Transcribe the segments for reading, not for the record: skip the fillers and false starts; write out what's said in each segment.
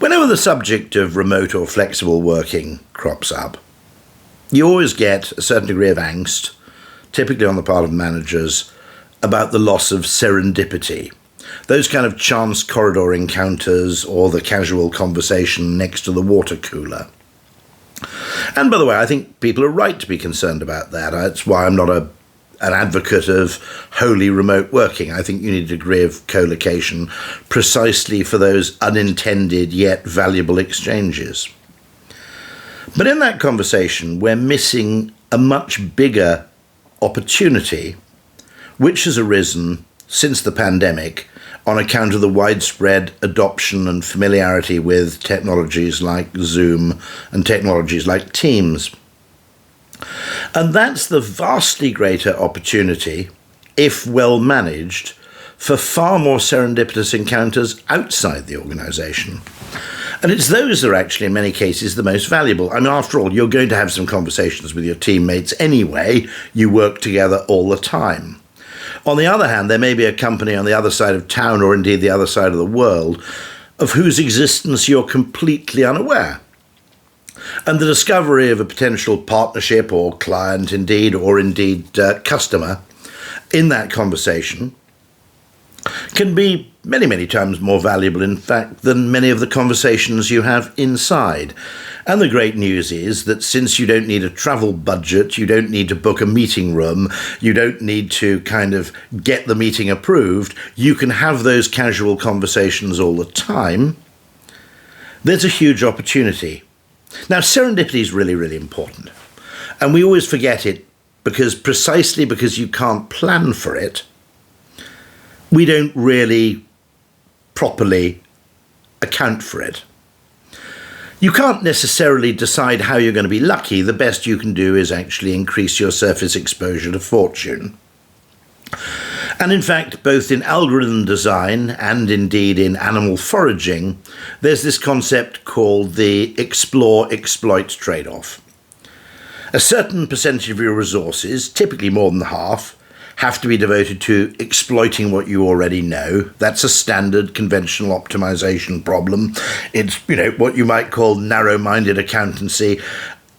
Whenever the subject of remote or flexible working crops up, you always get a certain degree of angst, typically on the part of managers, about the loss of serendipity. Those kind of chance corridor encounters or the casual conversation next to the water cooler. And by the way, I think people are right to be concerned about that. That's why I'm not an advocate of wholly remote working. I think you need a degree of co-location precisely for those unintended yet valuable exchanges. But in that conversation, we're missing a much bigger opportunity which has arisen since the pandemic on account of the widespread adoption and familiarity with technologies like Zoom and technologies like Teams. And that's the vastly greater opportunity, if well managed, for far more serendipitous encounters outside the organisation. And it's those that are actually, in many cases, the most valuable. I mean, after all, you're going to have some conversations with your teammates anyway. You work together all the time. On the other hand, there may be a company on the other side of town, or indeed the other side of the world, of whose existence you're completely unaware. And the discovery of a potential partnership or client indeed, or indeed customer in that conversation can be many, many times more valuable, in fact, than many of the conversations you have inside. And the great news is that since you don't need a travel budget, you don't need to book a meeting room, you don't need to kind of get the meeting approved, you can have those casual conversations all the time. There's a huge opportunity. Now, serendipity is really, really important. And we always forget it precisely because you can't plan for it, we don't really properly account for it. You can't necessarily decide how you're going to be lucky. The best you can do is actually increase your surface exposure to fortune. And in fact, both in algorithm design and indeed in animal foraging, there's this concept called the explore-exploit trade-off. A certain percentage of your resources, typically more than half, have to be devoted to exploiting what you already know. That's a standard conventional optimization problem. It's, what you might call narrow-minded accountancy,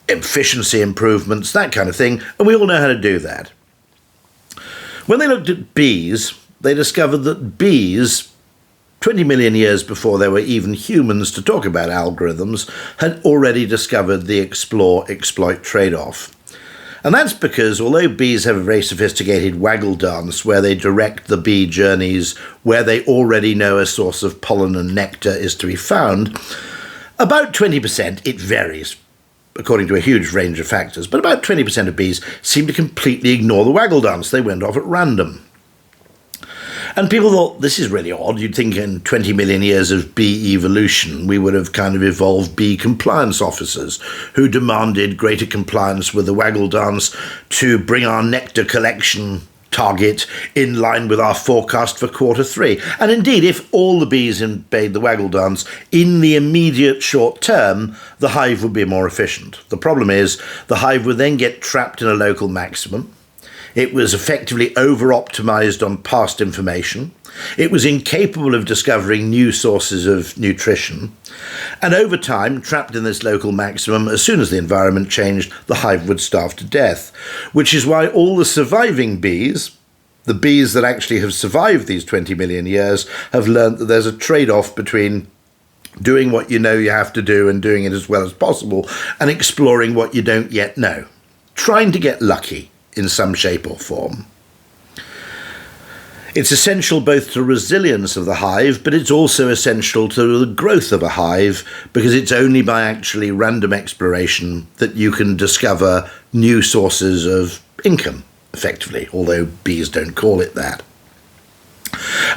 efficiency improvements, that kind of thing, and we all know how to do that. When they looked at bees, they discovered that bees, 20 million years before there were even humans to talk about algorithms, had already discovered the explore-exploit trade-off. And that's because although bees have a very sophisticated waggle dance where they direct the bee journeys where they already know a source of pollen and nectar is to be found, about 20%, it varies according to a huge range of factors, but about 20% of bees seem to completely ignore the waggle dance. They went off at random. And people thought, this is really odd. You'd think in 20 million years of bee evolution, we would have kind of evolved bee compliance officers who demanded greater compliance with the waggle dance to bring our nectar collection target in line with our forecast for Q3. And indeed, if all the bees obeyed the waggle dance, in the immediate short term, the hive would be more efficient. The problem is the hive would then get trapped in a local maximum. It was effectively over-optimized on past information. It was incapable of discovering new sources of nutrition. And over time, trapped in this local maximum, as soon as the environment changed, the hive would starve to death. Which is why all the surviving bees, the bees that actually have survived these 20 million years, have learned that there's a trade-off between doing what you know you have to do and doing it as well as possible, and exploring what you don't yet know. Trying to get lucky in some shape or form. It's essential both to the resilience of the hive, but it's also essential to the growth of a hive, because it's only by actually random exploration that you can discover new sources of income, effectively, although bees don't call it that.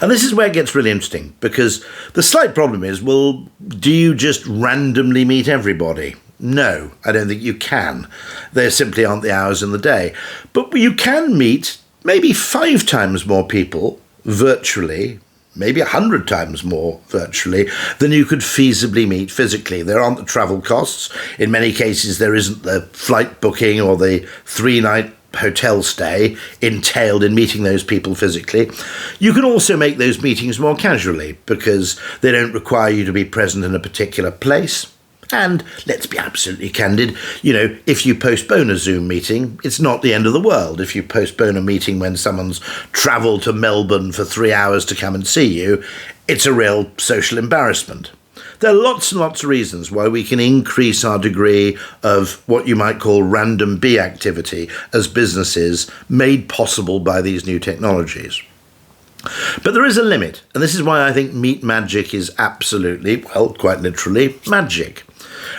And this is where it gets really interesting, because the slight problem is, well, do you just randomly meet everybody? No, I don't think you can. There simply aren't the hours in the day. But you can meet maybe 5 times more people virtually, maybe 100 times more virtually, than you could feasibly meet physically. There aren't the travel costs. In many cases, there isn't the flight booking or the 3-night hotel stay entailed in meeting those people physically. You can also make those meetings more casually because they don't require you to be present in a particular place. And let's be absolutely candid, if you postpone a Zoom meeting, it's not the end of the world. If you postpone a meeting when someone's travelled to Melbourne for 3 hours to come and see you, it's a real social embarrassment. There are lots and lots of reasons why we can increase our degree of what you might call random bee activity as businesses made possible by these new technologies. But there is a limit, and this is why I think meetmagic is absolutely, quite literally, magic.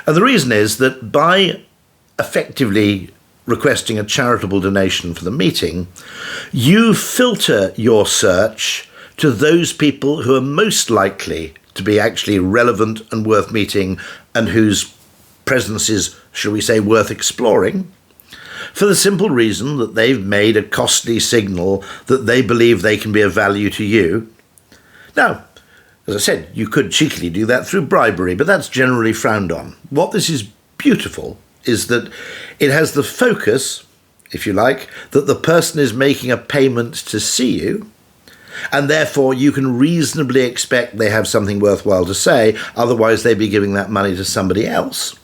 And the reason is that by effectively requesting a charitable donation for the meeting, you filter your search to those people who are most likely to be actually relevant and worth meeting and whose presence is, shall we say, worth exploring, for the simple reason that they've made a costly signal that they believe they can be of value to you. Now, as I said, you could cheekily do that through bribery, but that's generally frowned on. What this is beautiful is that it has the focus, if you like, that the person is making a payment to see you, and therefore you can reasonably expect they have something worthwhile to say, otherwise they'd be giving that money to somebody else.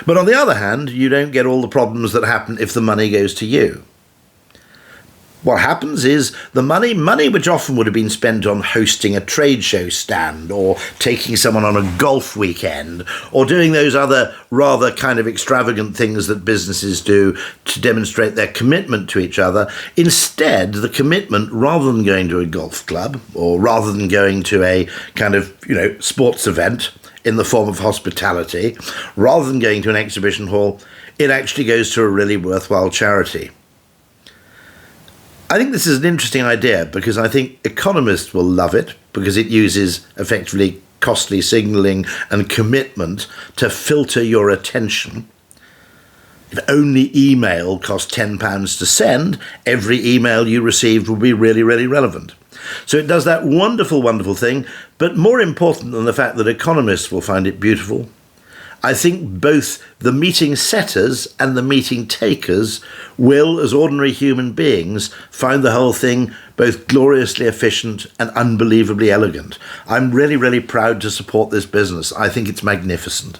But on the other hand, you don't get all the problems that happen if the money goes to you. What happens is the money which often would have been spent on hosting a trade show stand or taking someone on a golf weekend or doing those other rather kind of extravagant things that businesses do to demonstrate their commitment to each other. Instead, the commitment, rather than going to a golf club or rather than going to a kind of, sports event in the form of hospitality, rather than going to an exhibition hall, it actually goes to a really worthwhile charity. I think this is an interesting idea because I think economists will love it because it uses effectively costly signalling and commitment to filter your attention. If only email cost £10 to send, every email you received will be really, really relevant. So it does that wonderful, wonderful thing, but more important than the fact that economists will find it beautiful, I think both the meeting setters and the meeting takers will, as ordinary human beings, find the whole thing both gloriously efficient and unbelievably elegant. I'm really, really proud to support this business. I think it's magnificent.